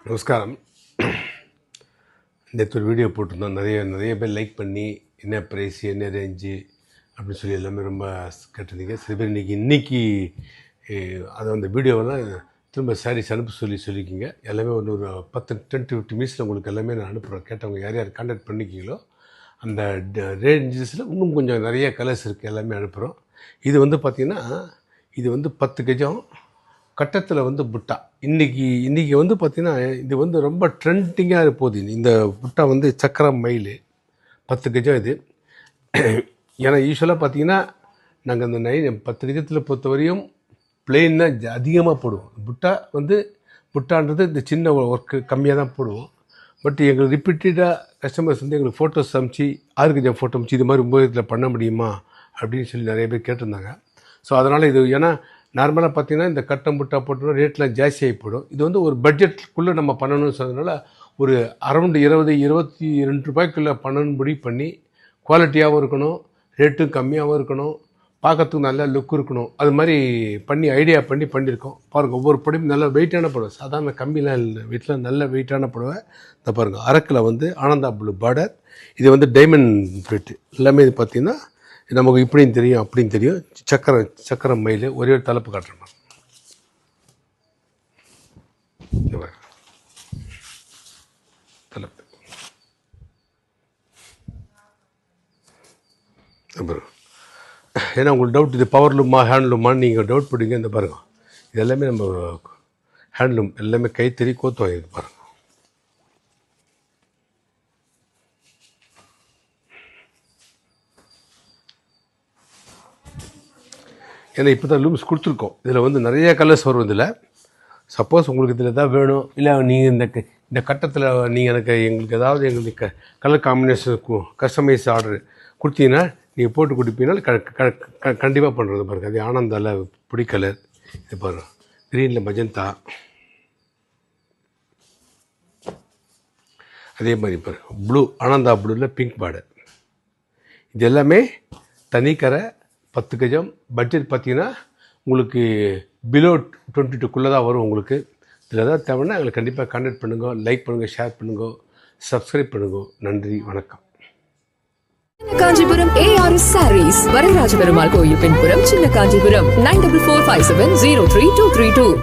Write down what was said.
நமஸ்காரம். நேற்று ஒரு வீடியோ போட்டிருந்தோம். நிறைய பேர் லைக் பண்ணி என்ன ப்ரைஸ் என்ன ரேஞ்சு அப்படின்னு சொல்லி எல்லாமே ரொம்ப கேட்டிருந்தீங்க. சில பேர் இன்றைக்கி அதை அந்த வீடியோவெல்லாம் திரும்ப சாரீஸ் அனுப்ப சொல்லியிருக்கீங்க. எல்லாமே ஒரு 10-15 மினிட்ஸில் உங்களுக்கு எல்லாமே நான் அனுப்புகிறேன். கேட்டவங்க யார் யார் கான்டாக்ட் பண்ணிக்கிங்களோ அந்த ரேஞ்சஸில் இன்னும் கொஞ்சம் நிறைய கலர்ஸ் இருக்குது, எல்லாமே அனுப்புகிறோம். இது வந்து பார்த்திங்கன்னா இது வந்து 10 கஜம் கட்டத்தில் வந்து புட்டா. இன்றைக்கி வந்து பார்த்திங்கன்னா இது வந்து ரொம்ப ட்ரெண்டிங்காக போகுது. இந்த புட்டா வந்து சக்கரம் மயில் 10 கஜம் இது. ஏன்னா யூஸ்வலாக பார்த்திங்கன்னா நாங்கள் அந்த 10 கஜத்தில் பொறுத்தவரையும் பிளெயின் தான் அதிகமாக போடுவோம். புட்டான்றது இந்த சின்ன ஒர்க்கு கம்மியாக தான் போடுவோம். பட் எங்களுக்கு ரிப்பீட்டடாக கஸ்டமர்ஸ் வந்து எங்களுக்கு ஃபோட்டோஸ் அமிச்சு 6 கஜம் ஃபோட்டோ அமிச்சு இது மாதிரி 9 பண்ண முடியுமா அப்படின்னு சொல்லி நிறைய பேர் கேட்டிருந்தாங்க. ஸோ அதனால் இது ஏன்னா நார்மலாக பார்த்திங்கன்னா இந்த கட்டம் புட்டா போட்டோம்னா ரேட்லாம் ஜாஸ்தியாகி போயிடும். இது வந்து ஒரு பட்ஜெட்டுக்குள்ளே நம்ம பண்ணணும்னு சொன்னதுனால ஒரு அரௌண்டு 22 ரூபாய்க்குள்ளே பண்ணணும்படி பண்ணி குவாலிட்டியாகவும் இருக்கணும், ரேட்டும் கம்மியாகவும் இருக்கணும், பார்க்கறதுக்கு நல்ல லுக் இருக்கணும். அது மாதிரி பண்ணி ஐடியா பண்ணியிருக்கோம். பாருங்கள், ஒவ்வொரு படையும் நல்ல வெயிட்டான புடவை, சாதாரண கம்மிலாம் இல்லை, வீட்டில் நல்ல வெயிட்டான புடவை. இந்த பாருங்கள், அரக்கில் வந்து ஆனந்தா ப்ளூ பார்டர். இது வந்து டைமண்ட் பிரிட்டு எல்லாமே. இது பார்த்திங்கன்னா நமக்கு இப்படின்னு தெரியும் அப்படின்னு தெரியும். சக்கரம் மயில். ஒரே ஒரு தலைப்பு காட்டுறேன். தலைப்பு ஏன்னா உங்களுக்கு டவுட் இது பவர்லூமா ஹேண்ட்லூமான்னு நீங்கள் டவுட் போடுங்க. இந்த பாருங்க, இது எல்லாமே நம்ம ஹேண்ட்லூம், எல்லாமே கைத்தறி கோத்து வாங்கி பாருங்கள். ஏன்னா இப்போ தான் லூம்ஸ் கொடுத்துருக்கோம். இதில் வந்து நிறைய கலர்ஸ் வரும். இதில் சப்போஸ் உங்களுக்கு இதில் எதாவது வேணும், இல்லை நீங்கள் இந்த கட்டத்தில் நீங்கள் எங்களுக்கு ஏதாவது எங்களுக்கு கலர் காம்பினேஷன் கஸ்டமைஸ் ஆர்டர் கொடுத்தீங்கன்னா நீங்கள் போட்டு கொடுப்பீங்கன்னா கண்டிப்பாக பண்ணுறது. பாருங்கள், அது ஆனந்தாவில் பொடி கலர். இது பாருங்கள், க்ரீனில் மஜந்தா. அதே மாதிரி பாருங்கள், ப்ளூ ஆனந்தா ப்ளூவில் பிங்க் பார்டர். இது எல்லாமே தனிக்கரை 10 கஜம். பட்ஜெட் பார்த்திங்கன்னா உங்களுக்கு பிலோ 22க்குள்ளே தான் வரும். உங்களுக்கு இதில் ஏதாவது தேவைன்னா எங்களுக்கு கண்டிப்பாக கான்டாக்ட் பண்ணுங்க, லைக் பண்ணுங்கள், ஷேர் பண்ணுங்க, சப்ஸ்கிரைப் பண்ணுங்க. நன்றி, வணக்கம். காஞ்சிபுரம் ARS Sarees, வரதராஜ பெருமாள் கோயில் பின்புறம், சின்ன காஞ்சிபுரம். 9445703232.